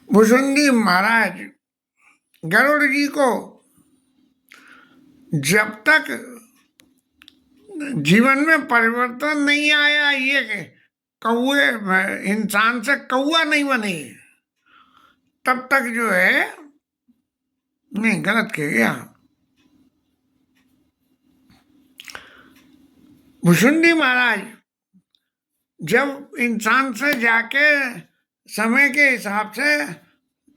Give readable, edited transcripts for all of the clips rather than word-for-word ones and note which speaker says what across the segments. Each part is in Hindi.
Speaker 1: भुसुंडी महाराज गरुड़ जी को जब तक जीवन में परिवर्तन नहीं आया, ये कौए इंसान से कौआ नहीं बने, तब तक जो है नहीं, गलत कह गया। भुसुंडी महाराज जब इंसान से जाके समय के हिसाब से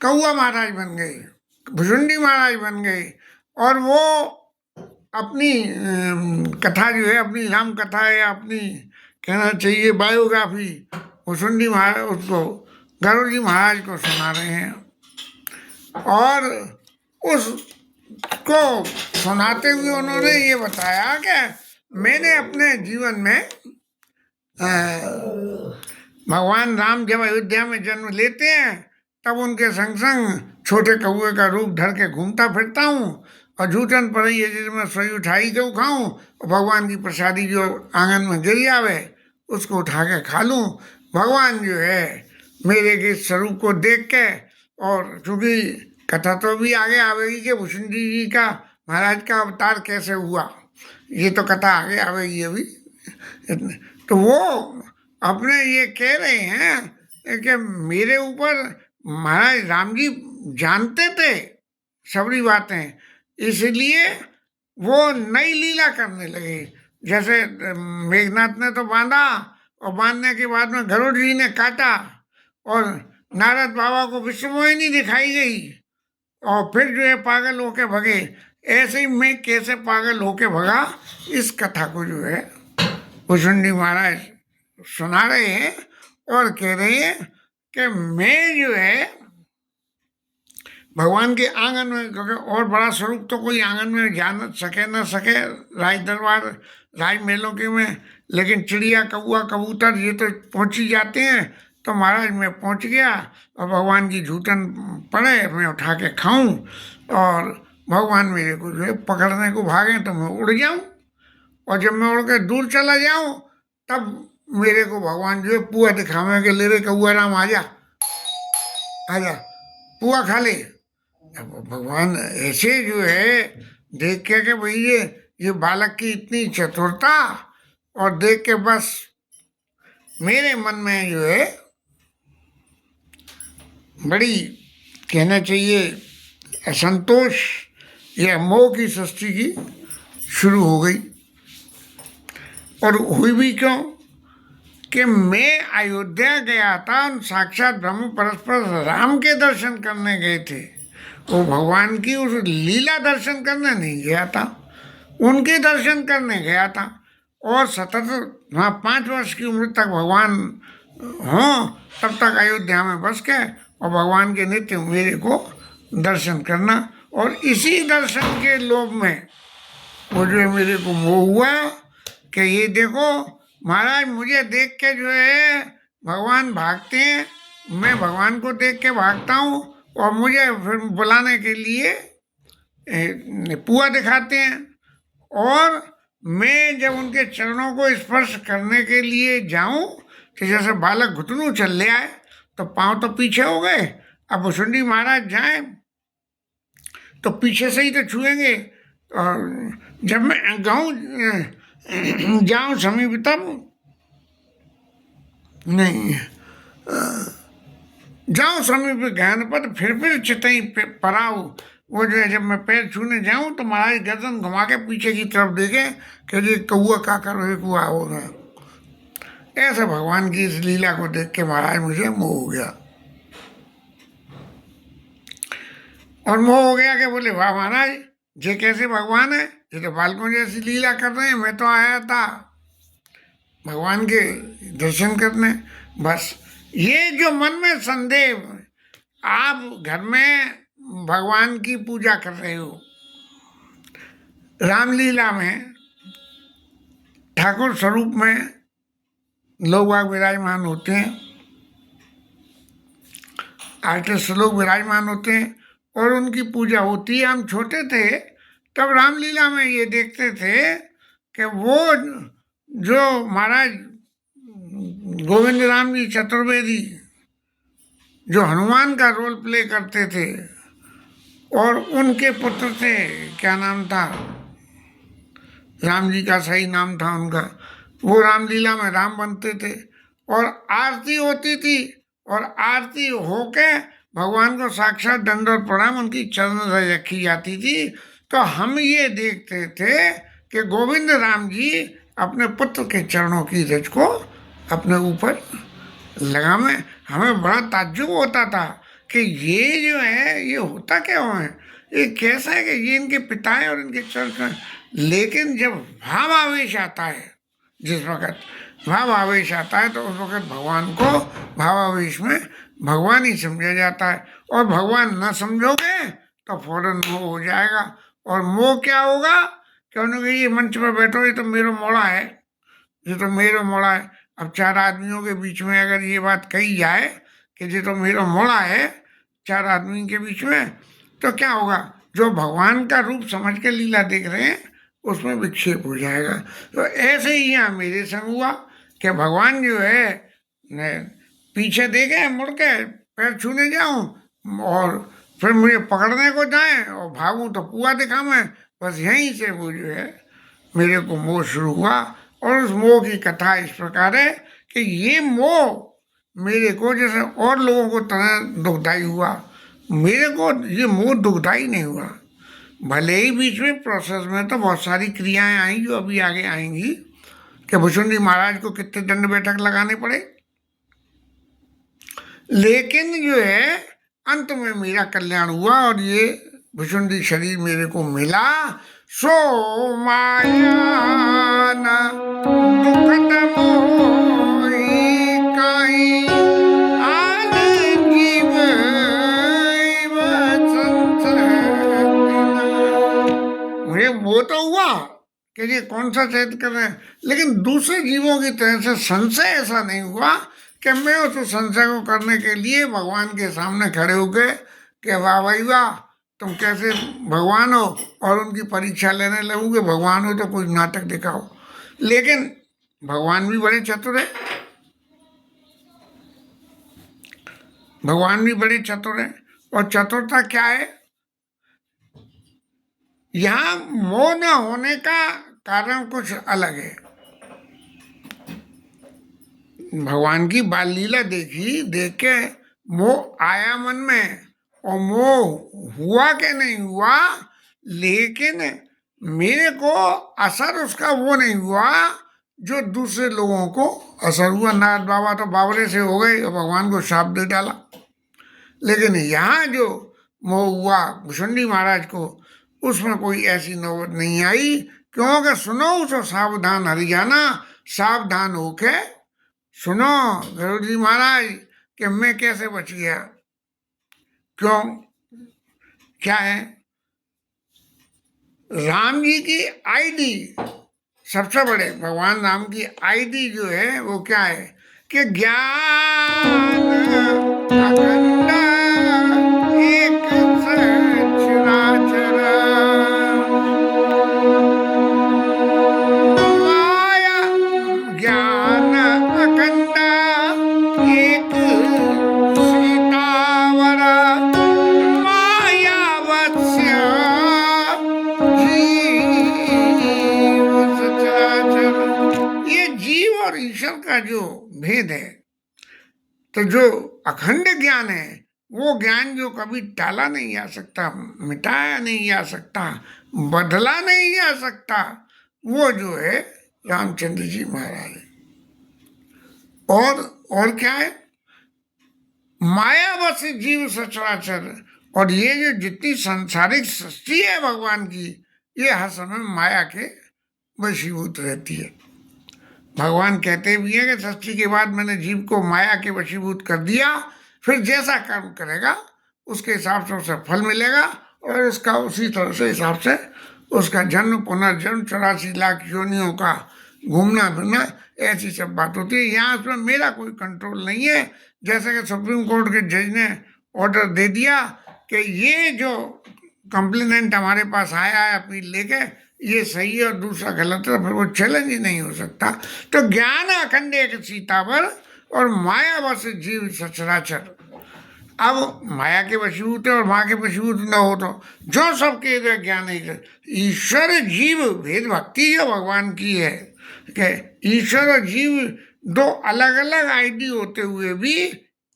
Speaker 1: कौआ महाराज बन गए, भुसुंडी महाराज बन गए, और वो अपनी कथा जो है, अपनी राम कथा या अपनी कहना चाहिए बायोग्राफी भुसुंडी महाराज उसको गरुड़ जी महाराज को सुना रहे हैं। और उसको सुनाते हुए उन्होंने ये बताया कि मैंने अपने जीवन में भगवान राम जब अयोध्या में जन्म लेते हैं तब उनके संग संग छोटे कौए का रूप धर के घूमता फिरता हूँ, और झूठन पड़ी है जिसमें सोई उठाई के खाऊं, और भगवान की प्रसादी जो आंगन में गिर जावे उसको उठा के खा लूँ। भगवान जो है मेरे के स्वरूप को देख के, और चूँकि कथा तो भी आगे आवेगी कि भुसुंडी जी का महाराज का अवतार कैसे हुआ, ये तो कथा आगे आवेगी अभी। तो वो अपने ये कह रहे हैं कि मेरे ऊपर महाराज राम जी जानते थे सबरी बातें, इसलिए वो नई लीला करने लगे। जैसे मेघनाथ ने तो बांधा, और बांधने के बाद में गरुड़ जी ने काटा, और नारद बाबा को विश्वमोहिनी दिखाई गई, और फिर जो है पागल होके भगे। ऐसे ही मैं कैसे पागल होके भगा, इस कथा को जो है भुसुंडी महाराज सुना रहे हैं, और कह रहे हैं कि मैं जो है भगवान के आंगन में, क्योंकि और बड़ा स्वरूप तो कोई आंगन में जान सके न सके राज दरबार राज मेलों के में, लेकिन चिड़िया कौआ कबूतर ये तो पहुँच ही जाते हैं। तो महाराज मैं पहुँच गया, और भगवान की झूठन पड़े मैं उठा के खाऊं, और भगवान मेरे को जो है पकड़ने को भागें तो मैं उड़ जाऊं। और जब मैं उड़ के दूर चला जाऊं तब मेरे को भगवान जो है पुआ दिखावे के ले रे कौआ राम आजा, आजा पुआ खा ले। अब भगवान ऐसे जो है देख के भाई ये बालक की इतनी चतुरता, और देख के बस मेरे मन में जो है बड़ी कहना चाहिए असंतोष या मोह की सृष्टि की शुरू हो गई। और हुई भी क्यों कि मैं अयोध्या गया था, उन साक्षात ब्रह्म परस्पर राम के दर्शन करने गए थे, वो भगवान की उस लीला दर्शन करने नहीं गया था, उनके दर्शन करने गया था। और सतत वहाँ 5 वर्ष की उम्र तक भगवान हों तब तक अयोध्या में बस गए और भगवान के नित्य मेरे को दर्शन करना। और इसी दर्शन के लोभ में वो जो है मेरे को मोह हुआ कि ये देखो महाराज मुझे देख के जो है भगवान भागते हैं, मैं भगवान को देख के भागता हूँ और मुझे फिर बुलाने के लिए पुआ दिखाते हैं। और मैं जब उनके चरणों को स्पर्श करने के लिए जाऊं तो जैसे बालक घुटनों चल ले आए तो पांव तो पीछे हो गए, अब भुसुंडी महाराज जाएं तो पीछे से ही तो छुएंगे। और जब मैं जाऊं समीप तब नहीं जाऊं समीप ज्ञान पर फिर चितई पराऊ, वो जो है जब मैं पैर छूने जाऊं तो महाराज गर्दन घुमा के पीछे की तरफ देखे कि ये कौआ का करो एक हुआ होगा। ऐसे भगवान की इस लीला को देख के महाराज मुझे मोह हो गया। और मोह हो गया कि बोले वाह महाराज ये कैसे भगवान है, ये तो बालकों जैसी लीला कर रहे हैं, मैं तो आया था भगवान के दर्शन करने। बस ये जो मन में संदेह, आप घर में भगवान की पूजा कर रहे हो, रामलीला में ठाकुर स्वरूप में लोग बाग विराजमान होते हैं, आर्टिस्ट लोग विराजमान होते हैं और उनकी पूजा होती है। हम छोटे थे तब रामलीला में ये देखते थे कि वो जो महाराज गोविंद राम जी चतुर्वेदी जो हनुमान का रोल प्ले करते थे और उनके पुत्र थे, क्या नाम था, राम जी का सही नाम था उनका, वो रामलीला में राम बनते थे और आरती होती थी और आरती होके भगवान को साक्षात दंडवत प्रणाम उनकी चरण रज रखी जाती थी। तो हम ये देखते थे कि गोविंद राम जी अपने पुत्र के चरणों की रज को अपने ऊपर लगावे। हमें बड़ा ताज्जुब होता था कि ये जो है ये होता क्या है, ये कैसा है कि ये इनके पिता है और इनके चरण। लेकिन जब भाव आवेश आता है, जिस वक्त भाव आवेश आता है तो उस वक्त भगवान को भावावेश में भगवान ही समझा जाता है। और भगवान न समझोगे तो फौरन मोह हो जाएगा। और मोह क्या होगा, क्योंकि ये मंच पर बैठो, ये तो मेरो मोड़ा है, ये तो मेरो मोड़ा है। अब 4 आदमियों के बीच में अगर ये बात कही जाए कि ये तो मेरो मोड़ा है 4 आदमी के बीच में, तो क्या होगा, जो भगवान का रूप समझ के लीला देख रहे हैं उसमें विक्षेप हो जाएगा। तो ऐसे ही यहाँ मेरे संग हुआ कि भगवान जो है पीछे देखे मुड़ के पैर छूने जाऊं और फिर मुझे पकड़ने को जाए और भागूं तो पुआ दिखाऊं। बस यहीं से वो जो है मेरे को मोह शुरू हुआ। और उस मोह की कथा इस प्रकार है कि ये मोह मेरे को जैसे और लोगों को तरह दुखदाई हुआ, मेरे को ये मोह दुखदाई नहीं हुआ। भले ही बीच में प्रोसेस में तो बहुत सारी क्रियाएं आई जो अभी आगे आएंगी कि भुसुंडी महाराज को कितने दंड बैठक लगाने पड़े, लेकिन जो है अंत में मेरा कल्याण हुआ और ये भुसुंडी शरीर मेरे को मिला। सो माया न दुखद मोहि काई आन जीव मुझे वो तो हुआ कि ये कौन सा चैत कर रहे हैं, लेकिन दूसरे जीवों की तरह से संशय ऐसा नहीं हुआ कि मैं उस संशय को करने के लिए भगवान के सामने खड़े हो गए कि वाह भाई वाह तुम कैसे भगवान हो, और उनकी परीक्षा लेने लगोगे, भगवान हो तो कोई नाटक दिखाओ। लेकिन भगवान भी बड़े चतुर है, भगवान भी बड़े चतुर है। और चतुरता क्या है, यहाँ मोह न होने का कारण कुछ अलग है। भगवान की बाल लीला देखी, देख के मोह आया मन में, और मोह हुआ कि नहीं हुआ, लेकिन मेरे को असर उसका वो नहीं हुआ जो दूसरे लोगों को असर हुआ। नारद बाबा तो बावरे से हो गए और भगवान को शाप दे डाला। लेकिन यहाँ जो मोह हुआ भुषुंडी महाराज को, उसमें कोई ऐसी नौबत नहीं आई, क्योंकि सुनो तो सावधान हरियाणा, सावधान होके सुनो गरुड़ जी महाराज कि मैं कैसे बच गया। क्यों, क्या है, राम जी की आईडी, सबसे बड़े भगवान राम की आईडी जो है वो क्या है कि ज्ञान अखंड एक सचराचर, माया ज्ञान अखंड एक सीतावर, मायावत्स्य जीव सचराचर। ये जीव और ईश्वर का जो भेद है, तो जो अखंड ज्ञान है, वो ज्ञान जो कभी टाला नहीं जा सकता, मिटाया नहीं जा सकता, बदला नहीं जा सकता, वो जो है रामचंद्र जी महाराज है। और क्या है, मायावश जीव सचराचर। और ये जो जितनी सांसारिक सृष्टि है भगवान की, ये हर समय माया के वशीभूत रहती है। भगवान कहते भी हैं कि सृष्टि के बाद मैंने जीव को माया के वशीभूत कर दिया, फिर जैसा कर्म करेगा उसके हिसाब से उसे फल मिलेगा, और उसका उसी तरह से हिसाब से उसका जन्म पुनर्जन्म 84 लाख योनियों का घूमना फिरना, ऐसी सब बात होती है। यहाँ उसमें मेरा कोई कंट्रोल नहीं है। जैसे कि सुप्रीम कोर्ट के जज ने ऑर्डर दे दिया कि ये जो कंप्लेनेंट हमारे पास आया है अपील लेके, ये सही है और दूसरा गलत है, फिर वो चैलेंज ही नहीं हो सकता। तो ज्ञान अखंड एक सीतावर और मायावश जीव सचराचर। अब माया के वशीभूत है और माया के वशीभूत न हो तो जो सबके इधर ज्ञान है। ईश्वर जीव भेद भक्ति जो भगवान की है कि ईश्वर और जीव दो अलग अलग आईडी होते हुए भी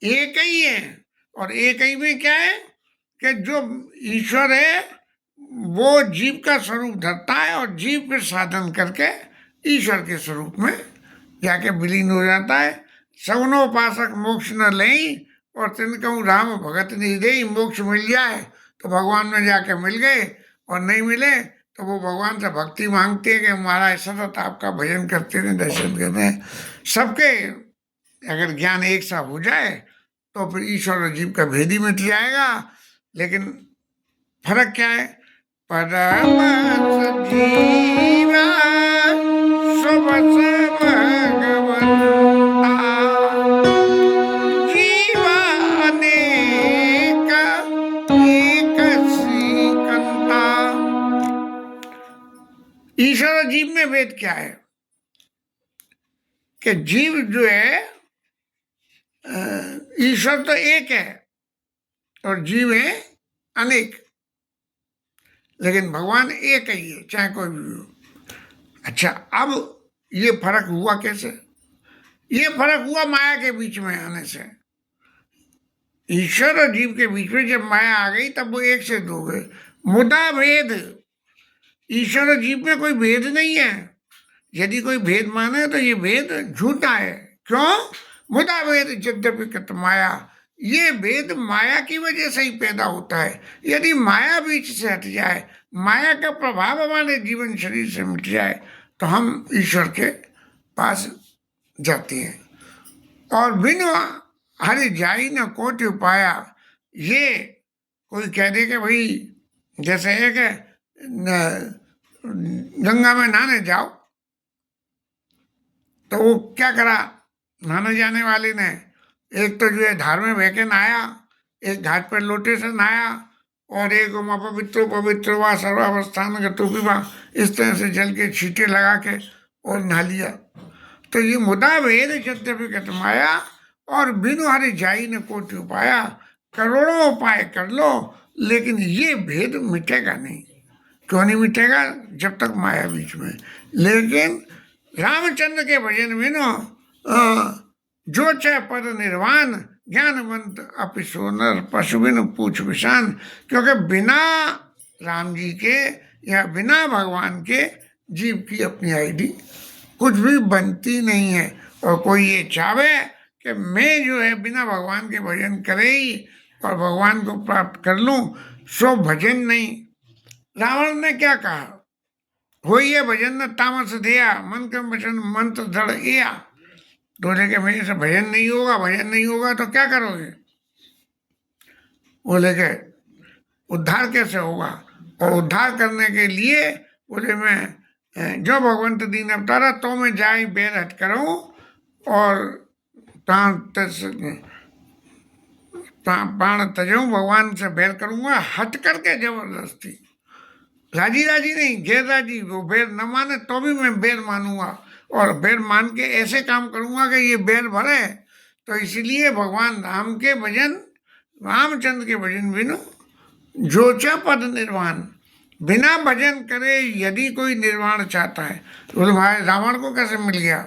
Speaker 1: एक ही है। और एक ही में क्या है कि जो ईश्वर है वो जीव का स्वरूप धरता है, और जीव फिर साधन करके ईश्वर के स्वरूप में जाके विलीन हो जाता है। सगुनोपासक मोक्ष न लें और तिनकहूँ राम भगत नहीं दे। मोक्ष मिल जाए तो भगवान में जाके मिल गए, और नहीं मिले तो वो भगवान से भक्ति मांगते हैं कि महाराज सतत आपका भजन करते रहे, दर्शन करते हैं। सबके अगर ज्ञान एक सा हो जाए तो फिर ईश्वर और जीव का भेद ही मिट जाएगा। लेकिन फर्क क्या है, परम जीवा सुबस भगवंता, जीवानेक एक श्रीकंता। ईश्वर और जीव में भेद क्या है कि जीव जो है, ईश्वर तो एक है और जीव है अनेक, लेकिन भगवान एक ही है चाहे कोई भी हो। अच्छा, अब ये फर्क हुआ कैसे? ये फर्क हुआ माया के बीच में आने से। ईश्वर और जीव के बीच में जब माया आ गई तब वो एक से दो गए। मुदा भेद, ईश्वर और जीव में कोई भेद नहीं है। यदि कोई भेद माने तो ये भेद झूठा है। क्यों? मुदा भेद यद्यपि कृत माया, ये भेद माया की वजह से ही पैदा होता है। यदि माया बीच से हट जाए, माया का प्रभाव हमारे जीवन शरीर से मिट जाए, तो हम ईश्वर के पास जाते हैं। और बिन हरि जाई न कोटि उपाया, ये कोई कह दे कि भाई जैसे है कि गंगा में नहाने जाओ, तो वो क्या करा नहाने जाने वाले ने, एक तो जो है धार में बह के नहाया, एक घाट पर लोटे से नहाया, और एक पवित्र पवित्र व सर्वावस्थान गतोपि वा, इस तरह से जल के छींटे लगा के और नहा लिया। तो ये मुदा भेद यद्यपि कत माया, और बिनु हरि जाई न कोटि उपाया। करोड़ों उपाय कर लो लेकिन ये भेद मिटेगा नहीं। क्यों नहीं मिटेगा? जब तक माया बीच में। लेकिन रामचंद्र के भजन में नो जो चाहे पद निर्वाण, ज्ञानवंत अपि सोनर, पशु बिन पूछ विषान। क्योंकि बिना राम जी के या बिना भगवान के जीव की अपनी आईडी कुछ भी बनती नहीं है। और कोई ये चाहे कि मैं जो है बिना भगवान के भजन करे ही और भगवान को प्राप्त कर लूं, सो भजन नहीं। रावण ने क्या कहा? हो ये भजन न तामस दिया, मन के वचन मंत्र दृढ़ इया। बोले कि मेरे से भजन नहीं होगा, भजन नहीं होगा तो क्या करोगे? बोले कि उद्धार कैसे होगा? और उद्धार करने के लिए बोले मैं जो भगवंत दीन अवतारा तो मैं जाई बेर हट करूँ और प्राण तजऊँ, भगवान से बैर करूँगा हट करके जबरदस्ती। राजी राजी नहीं, गैर राजी। वो बैर न माने तो भी मैं बैर मानूंगा और बैर मान के ऐसे काम करूँगा कि ये बैर भरे। तो इसलिए भगवान राम के भजन, रामचंद्र के भजन बिनु जोचा पद निर्वाण। बिना भजन करे यदि कोई निर्वाण चाहता है तो बोले भाई रावण को कैसे मिल गया?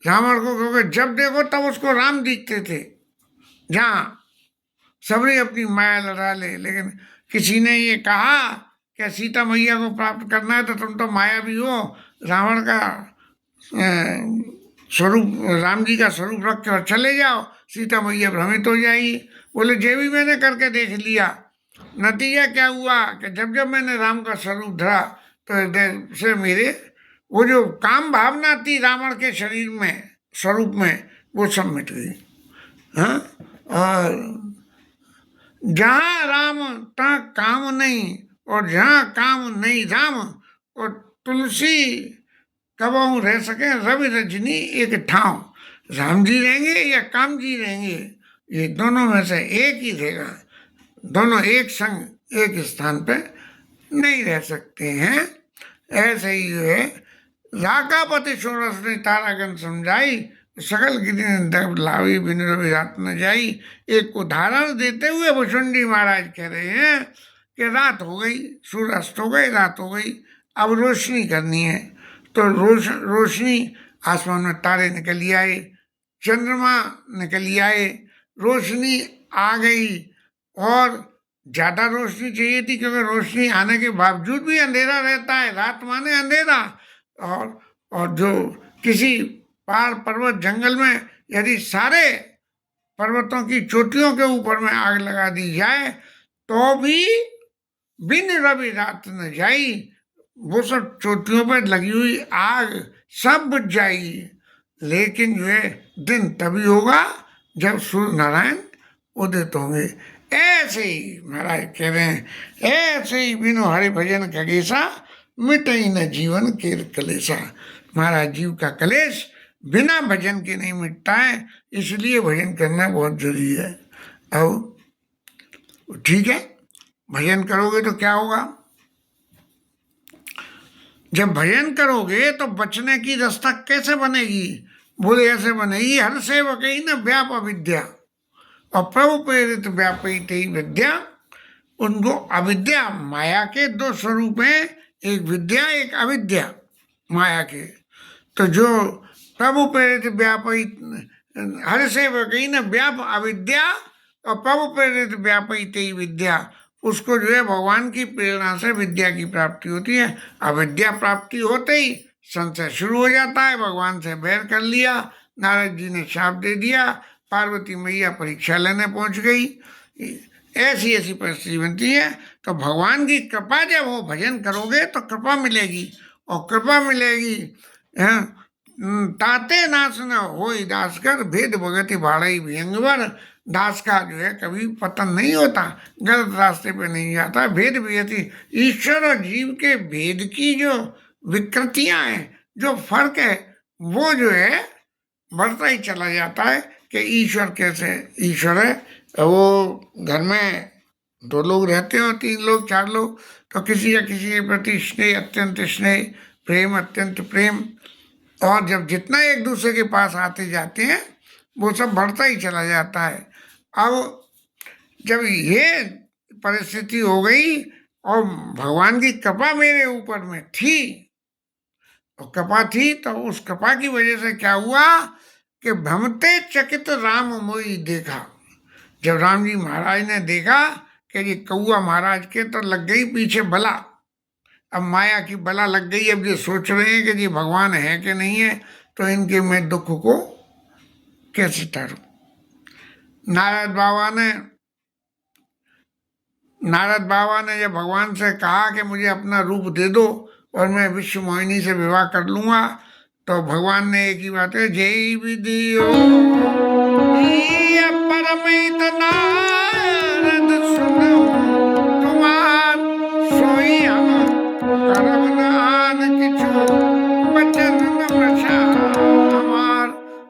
Speaker 1: रावण को क्योंकि जब देखो तब उसको राम दिखते थे। जहाँ सबने अपनी माया लड़ा ले, लेकिन किसी ने ये कहा कि सीता मैया को प्राप्त करना है तो तुम तो माया भी हो। रावण का स्वरूप, राम जी का स्वरूप रख के और चले जाओ, सीता मैया भ्रमित हो जाएगी। बोले जे भी मैंने करके देख लिया। नतीजा क्या हुआ कि जब जब मैंने राम का स्वरूप धरा तो हृदय से मेरे वो जो काम भावना थी रावण के शरीर में, स्वरूप में, वो सब मिट गई। हाँ, और जहाँ राम तहाँ काम नहीं, और जहाँ काम नहीं राम, और तुलसी कबहू रह सके रवि रजनी एक ठाव। राम जी रहेंगे या काम जी रहेंगे, ये दोनों में से एक ही रहेगा। दोनों एक संग एक स्थान पे नहीं रह सकते हैं। ऐसे ही जो है राकापति षोडश ने तारागण समझाई, सकल गिरी लावी बिन रवि रात न जाई। एक उदाहरण देते हुए भुषुंडी महाराज कह रहे हैं कि रात हो गई, सूर्यास्त हो गई, रात हो गई, अब रोशनी करनी है। तो रोशनी, आसमान में तारे निकल आए, चंद्रमा निकल आए, रोशनी आ गई। और ज़्यादा रोशनी चाहिए थी क्योंकि रोशनी आने के बावजूद भी अंधेरा रहता है। रात माने अंधेरा। और जो किसी पहाड़ पर्वत जंगल में यदि सारे पर्वतों की चोटियों के ऊपर में आग लगा दी जाए तो भी बिन रवि रात न जाई। वो सब चोटियों पर लगी हुई आग सब बुझ जाएगी। लेकिन जो है दिन तभी होगा जब सूर्य नारायण उदित होंगे। ऐसे ही महाराज कह रहे हैं, ऐसे ही बिनु हरि भजन खगेशा, मिटे न जीवन के कलेशा। महाराज जीव का कलेश बिना भजन के नहीं मिटता है, इसलिए भजन करना बहुत जरूरी है। अब ठीक है, भजन करोगे तो क्या होगा? जब भजन करोगे तो बचने की रास्ता कैसे बनेगी? बोले ऐसे बनेगी, हर सेवक ही न व्याप अविद्या, और प्रभु प्रेरित व्यापित ही विद्या। उनको अविद्या, माया के दो स्वरूप हैं, एक विद्या एक अविद्या माया के। तो जो प्रभु प्रेरित व्यापित, हर सेवक ही न व्याप अविद्या और प्रभु प्रेरित व्यापित ही विद्या, उसको जो है भगवान की प्रेरणा से विद्या की प्राप्ति होती है। अविद्या प्राप्ति होते ही संशय शुरू हो जाता है। भगवान से बैर कर लिया, नारद जी ने शाप दे दिया, पार्वती मैया परीक्षा लेने पहुंच गई। ऐसी ऐसी परिस्थिति बनती है। तो भगवान की कृपा जब हो, भजन करोगे तो कृपा मिलेगी, और कृपा मिलेगी। ताते नाश न हो दास कर, भेद भगति भाड़ई भयंकर। दास का जो है कभी पतन नहीं होता, गलत रास्ते पे नहीं जाता। भेद भगति, ईश्वर और जीव के भेद की जो विकृतियां हैं, जो फर्क है, वो जो है बढ़ता ही चला जाता है कि ईश्वर कैसे ईश्वर है। वो घर में दो लोग रहते हो, तीन लोग, चार लोग, तो किसी या किसी के प्रति स्नेह, अत्यंत स्नेह, प्रेम अत्यंत प्रेम, और जब जितना एक दूसरे के पास आते जाते हैं वो सब बढ़ता ही चला जाता है। अब जब ये परिस्थिति हो गई और भगवान की कृपा मेरे ऊपर में थी, और कृपा थी तो उस कृपा की वजह से क्या हुआ कि भ्रमते चकित राम मोई देखा। जब राम जी महाराज ने देखा कि ये कौआ महाराज के तो लग गई पीछे बला, अब माया की बला लग गई। अब ये सोच रहे हैं कि ये भगवान है कि नहीं है, तो इनके मैं दुख को कैसे टारूं। नारद बाबा ने जब भगवान से कहा कि मुझे अपना रूप दे दो और मैं विश्व मोहिनी से विवाह कर लूंगा, तो भगवान ने एक ही बात है, जय विधियो परमित नारद सुनो तुम्हार सोई हम करब नान किछु वचन न प्रचा हमार।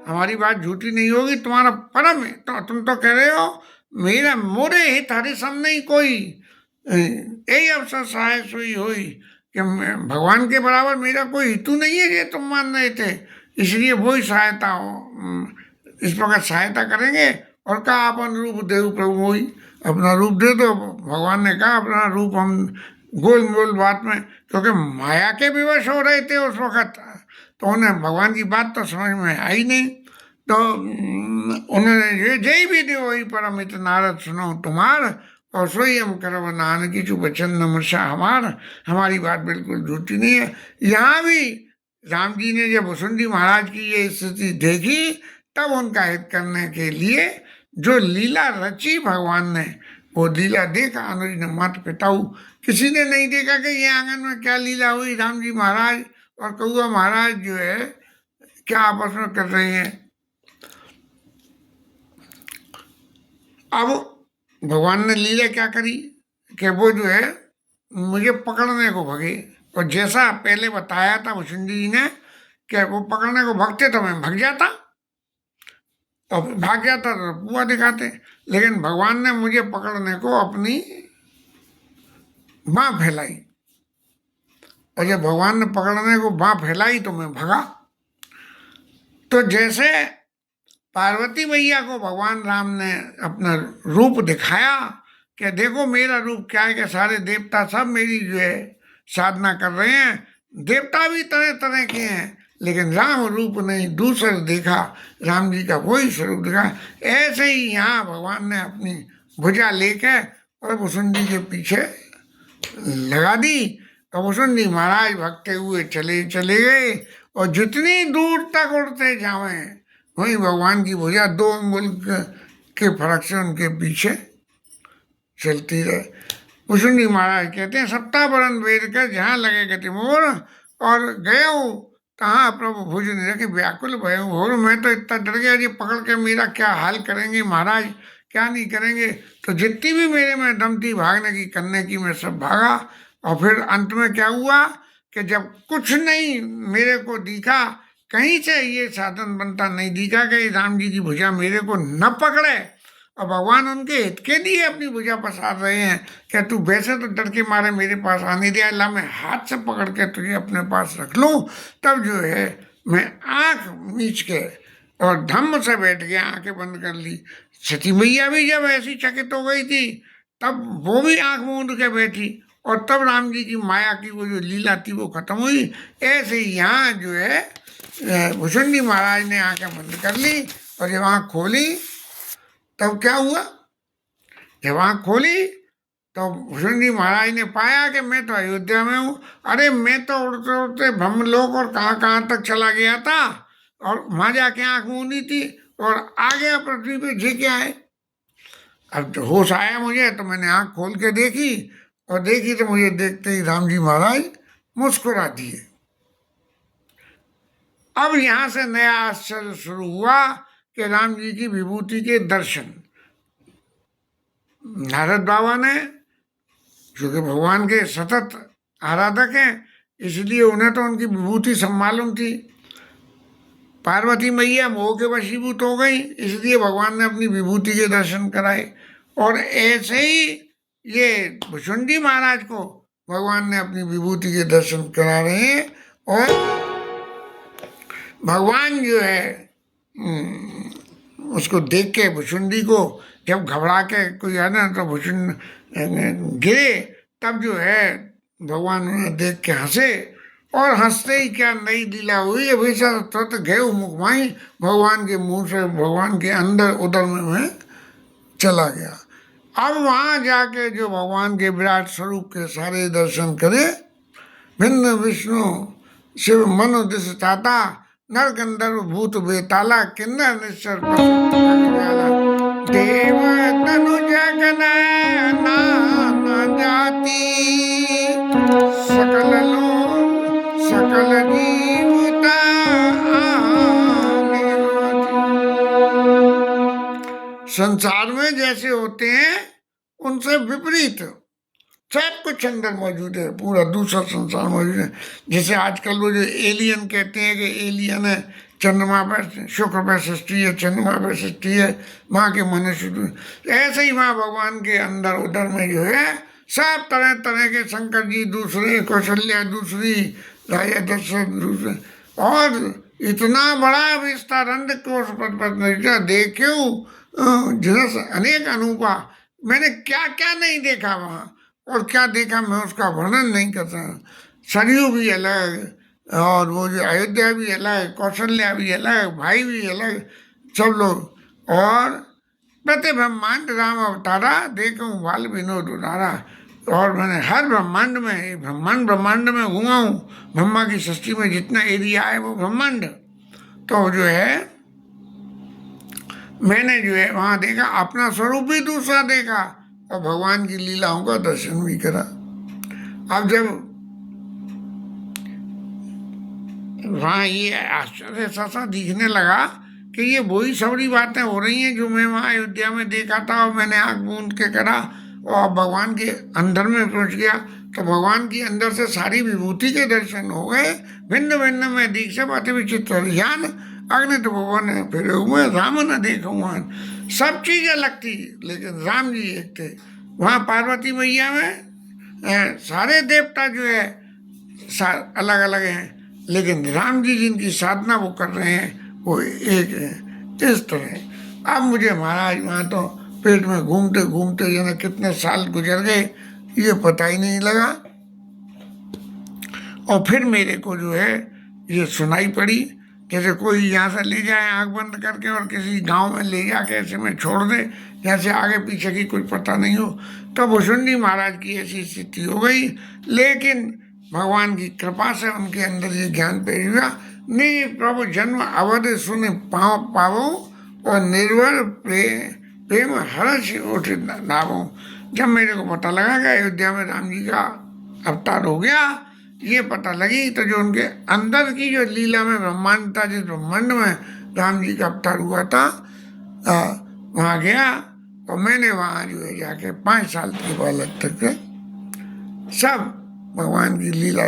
Speaker 1: हमारी बात झूठी नहीं होगी, तुम्हारा परम है। तो तुम तो कह रहे हो मेरा मोरे हित हरि सम नहीं कोई, यही अवसर सहाय सोई हुई कि भगवान के बराबर मेरा कोई हितू नहीं है ये तुम मान रहे थे, इसलिए वही सहायता हो इस प्रकार सहायता करेंगे। और कहा अपन रूप देव प्रभु वही अपना रूप दे दो। भगवान ने कहा अपना रूप हम गोल मोल बात में, क्योंकि माया के विवश हो रहे थे उस वक्त, तो उन्हें भगवान की बात तो समझ में आई नहीं। तो उन्होंने ये जय भी दे वही परमित नारद सुनो तुम्हार और सोई हम करब नान किछु वचन न मृषा हमार। हमारी बात बिल्कुल झूठी नहीं है। यहाँ भी राम जी ने जब वसुंधरी महाराज की ये स्थिति देखी तब उनका हित करने के लिए जो लीला रची भगवान ने, वो लीला देखा अनुज ने मत पिताऊ। किसी ने नहीं देखा कि ये आंगन में क्या लीला हुई। राम जी महाराज और कौआ महाराज जो है क्या आपस में कर रहे हैं। अब भगवान ने लीला क्या करी कि वो जो है मुझे पकड़ने को भगे, और जैसा पहले बताया था वसुंधरी जी ने कि वो पकड़ने को भगते तो मैं भग जाता, और भाग जाता तो पुआ दिखाते। लेकिन भगवान ने मुझे पकड़ने को अपनी बाँ फैलाई, और जब भगवान ने पकड़ने को बाँ फैलाई तो मैं भगा। तो जैसे पार्वती मैया को भगवान राम ने अपना रूप दिखाया कि देखो मेरा रूप क्या है, कि सारे देवता सब मेरी जो है साधना कर रहे हैं। देवता भी तरह तरह के हैं, लेकिन राम रूप नहीं दूसरा देखा, राम जी का वही स्वरूप दिखा। ऐसे ही यहाँ भगवान ने अपनी भुजा लेकर और वसुंधरी के पीछे लगा दी, और वसुंधरी महाराज भगते हुए चले चले गए, और जितनी दूर तक उड़ते जावे वहीं भगवान की भुजा 2 अंगुल के फर्क से उनके पीछे चलती रहे। वसुंधरी महाराज कहते हैं, सप्ताह बरन वेद कर जहाँ लगे गति मोर, और गए कहाँ प्रभु भुज ने रखे व्याकुल भय घोर। मैं तो इतना डर गया जी पकड़ के मेरा क्या हाल करेंगे महाराज, क्या नहीं करेंगे। तो जितनी भी मेरे में दम थी भागने की करने की, मैं सब भागा। और फिर अंत में क्या हुआ कि जब कुछ नहीं मेरे को दिखा, कहीं से ये साधन बनता नहीं दिखा कि राम जी की भुजा मेरे को न पकड़े, और भगवान उनके हित के लिए अपनी भुजा पसार रहे हैं कि तू वैसे तो डर के मारे मेरे पास आने दिया, ला मैं हाथ से पकड़ के तुझे अपने पास रख लूँ। तब जो है मैं आँख मीच के और धम्म से बैठ गया, आंखें बंद कर ली। सती मैया भी जब ऐसी चकित हो गई थी तब वो भी आंख मूंद के बैठी, और तब राम जी की माया की वो जो लीला थी वो खत्म हुई। ऐसे ही यहाँ जो है वसुंधरी महाराज ने आंखें बंद कर ली, और जब आँख खोली तब क्या हुआ, जब आँख खोली तो वसुंधरी महाराज ने पाया कि मैं तो अयोध्या में हूँ। अरे मैं तो उड़ते उड़ते ब्रह्मलोक और कहाँ कहाँ तक चला गया था, और वहाँ जाके आँख मूंदी थी और आ गया पृथ्वी पे। जे क्या है, अब तो होश आया मुझे, तो मैंने आँख खोल के देखी, और देखी तो मुझे देखते ही राम जी महाराज मुस्कुरा दिए। अब यहाँ से नया आश्चर्य शुरू हुआ कि राम जी की विभूति के दर्शन। नारद बाबा ने, क्योंकि भगवान के सतत आराधक हैं, इसलिए उन्हें तो उनकी विभूति सब मालूम थी। पार्वती मैया मोह के वशीभूत हो गई, इसलिए भगवान ने अपनी विभूति के दर्शन कराए। और ऐसे ही ये वसुंधरी महाराज को भगवान ने अपनी विभूति के दर्शन करा रहे हैं। और भगवान जो है उसको देख के भुषुंडी को जब घबरा के कोई है ना तो भुषुंड गिरे, तब जो है भगवान उन्हें देख के हंसे, और हंसते ही क्या नई लीला हुई, हमेशा तुरंत गए मुख माही भगवान के मुंह से भगवान के अंदर उदर में चला गया। अब वहां जाके जो भगवान के विराट स्वरूप के सारे दर्शन करे, भिन्न विष्णु शिव मनु दिश चाता, नर गंधर्व भूत बेताला, किन्नर निश्चर देव तनु जगन नाना जाति, सकल लोक सकल जीवता संसार में जैसे होते हैं उनसे विपरीत सब कुछ अंदर मौजूद है, पूरा दूसरा संसार मौजूद है। जैसे आजकल वो जो एलियन कहते हैं कि एलियन है, चंद्रमा पर शुक्र पर सृष्टि है, चंद्रमा पर सृष्टि है, वहाँ के मनुष्य, ऐसे ही वहाँ भगवान के अंदर उधर में जो है सब तरह तरह के, शंकर जी दूसरे, कौशल्या दूसरी, राजा दशरथ दूसरे, और इतना बड़ा विस्तार कोष पर देखे जस अनेक अनूपा, मैंने क्या क्या नहीं देखा वहाँ, और क्या देखा मैं उसका वर्णन नहीं कर सकता। सरयू भी अलग, और वो जो अयोध्या भी अलग, कौशल्या भी अलग, भाई भी अलग, सब लोग, और प्रति ब्रह्मांड राम अवतारा, देखूं बाल विनोद उदारा, और मैंने हर ब्रह्मांड में ब्रह्मांड में घूमा हूँ, ब्रह्मा की सृष्टि में जितना एरिया है वो ब्रह्मांड, तो जो है मैंने जो है वहाँ देखा, अपना स्वरूप भी दूसरा देखा, और भगवान की लीलाओं का दर्शन भी करा। अब जब वहाँ ये आश्चर्य सा दिखने लगा कि ये वही सबरी बातें हो रही हैं जो मैं वहाँ अयोध्या में देखा था, और मैंने आँख मूंद के करा, और भगवान के अंदर में पहुँच गया, तो भगवान की अंदर से सारी विभूति के दर्शन हो गए। भिन्न भिन्न में दीक्षा अति विचित्र ध्यान, अग्नि तो भगवान फिर हुए, राम न देखूँ, सब चीज अलग थी लेकिन राम जी एक थे। वहाँ पार्वती मैया में सारे देवता जो है अलग अलग हैं, लेकिन राम जी जिनकी साधना वो कर रहे हैं वो एक है। इस तरह अब मुझे महाराज वहाँ तो पेट में घूमते घूमते यानी कितने साल गुजर गए ये पता ही नहीं लगा। और फिर मेरे को जो है ये सुनाई पड़ी, जैसे कोई यहाँ से ले जाए आंख बंद करके और किसी गांव में ले जाके ऐसे में छोड़ दे, जैसे आगे पीछे की कोई पता नहीं हो। तो भुषुंडी महाराज की ऐसी स्थिति हो गई, लेकिन भगवान की कृपा से उनके अंदर ये ज्ञान पेश हुआ, नहीं प्रभु जन्म अवध सुन पावो, और निर्भर प्रेम हर्ष उठ नावो। जब मेरे को पता लगा कि अयोध्या में राम जी का अवतार हो गया, ये पता लगी, तो जो उनके अंदर की जो लीला में ब्रह्मांड था, जिस ब्रह्मांड में राम जी का अवतार हुआ था, वहाँ गया, तो मैंने वहाँ जो है जाके 5 साल की बालक तक सब भगवान की लीला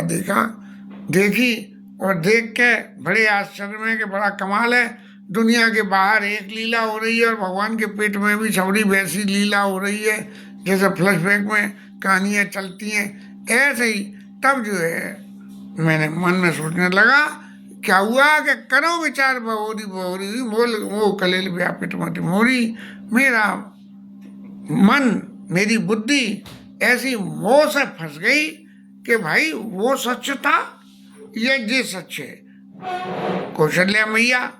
Speaker 1: देखी, और देख के बड़े आश्चर्य में कि बड़ा कमाल है, दुनिया के बाहर एक लीला हो रही है और भगवान के पेट में भी सबरी वैसी लीला हो रही है, जैसे फ्लैशबैक में कहानियाँ चलती हैं ऐसे ही। तब जो है मैंने मन में सोचने लगा, क्या हुआ कि करो विचार बहोरी बहोरी मोल वो कलेल व्यापित मत मोरी। मेरा मन मेरी बुद्धि ऐसी मोह से फंस गई कि भाई वो सच था ये सच है। कौशल्या मैया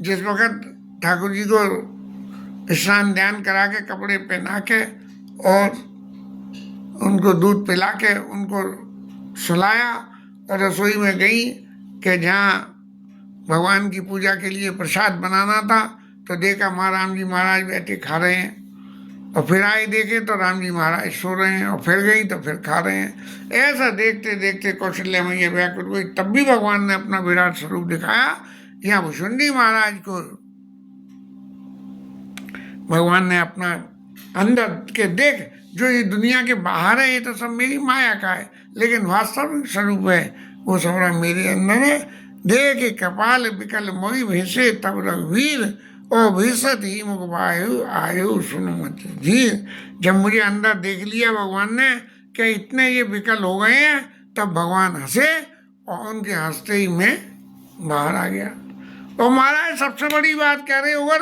Speaker 1: जिस वक्त ठाकुर जी को स्नान ध्यान करा के कपड़े पहना के और उनको दूध पिला के उनको सुलाया और रसोई में गई कि जहाँ भगवान की पूजा के लिए प्रसाद बनाना था, तो देखा माँ राम जी महाराज बैठे खा रहे हैं, और फिर आए देखे तो राम जी महाराज सो रहे हैं, और फिर गई तो फिर खा रहे हैं। ऐसा देखते देखते कौशल्या मैया व्याकुल हुई। तब भी भगवान ने अपना विराट स्वरूप दिखाया। यहाँ भुषुंडी महाराज को भगवान ने अपना अंदर के देख, जो ये दुनिया के बाहर है ये तो सब मेरी माया का है, लेकिन वास्तविक स्वरूप है वो सबरा मेरे अंदर है। देख कपाल विकल मोई भेसे तब रघुवीर, ओ भीषत ही मुख वायु आयु सुन मत धीर। जब मुझे अंदर देख लिया भगवान ने कि इतने ये विकल हो गए हैं, तब भगवान हंसे और उनके हंसते ही मैं बाहर आ गया। तो महाराज सबसे बड़ी बात कह रहे ओवर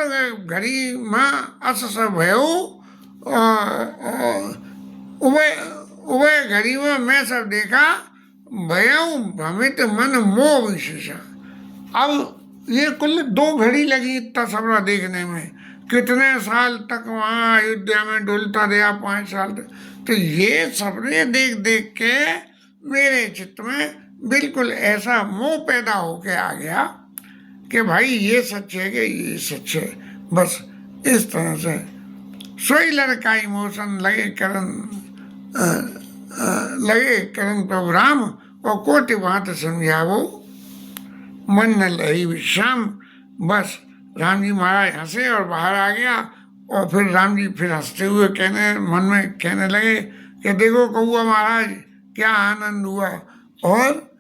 Speaker 1: घड़ी माँ अस सब भयो उभय उभय घड़ी में मैं सब देखा भयऊ भ्रमित मन मोह विशेषा। अब ये कुल 2 घड़ी लगी इतना सबरा देखने में, कितने साल तक वहाँ अयोध्या में डुलता रहा, 5 साल तक। तो ये सबने देख देख के मेरे चित्त में बिल्कुल ऐसा मोह पैदा होके आ गया कि भाई ये सच है कि ये सच है। बस इस तरह से सोई लड़का इमोशन लगे करण प्रभु राम और कोटि बात समझावो मन न लही विश्राम। बस राम जी महाराज हंसे और बाहर आ गया। और फिर राम जी फिर हंसते हुए मन में कहने लगे कि देखो कौआ महाराज क्या आनंद हुआ। और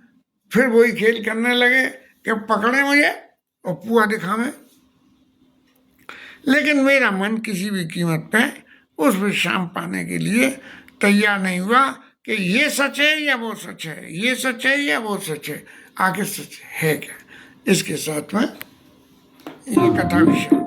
Speaker 1: फिर वही खेल करने लगे कि पकड़े मुझे और पुआ दिखावे। लेकिन मेरा मन किसी भी कीमत पे उस विश्राम पाने के लिए तैयार नहीं हुआ कि ये सच है या वो सच है, ये सच है या वो सच है, आखिर सच है क्या। इसके साथ में ये कथा विषय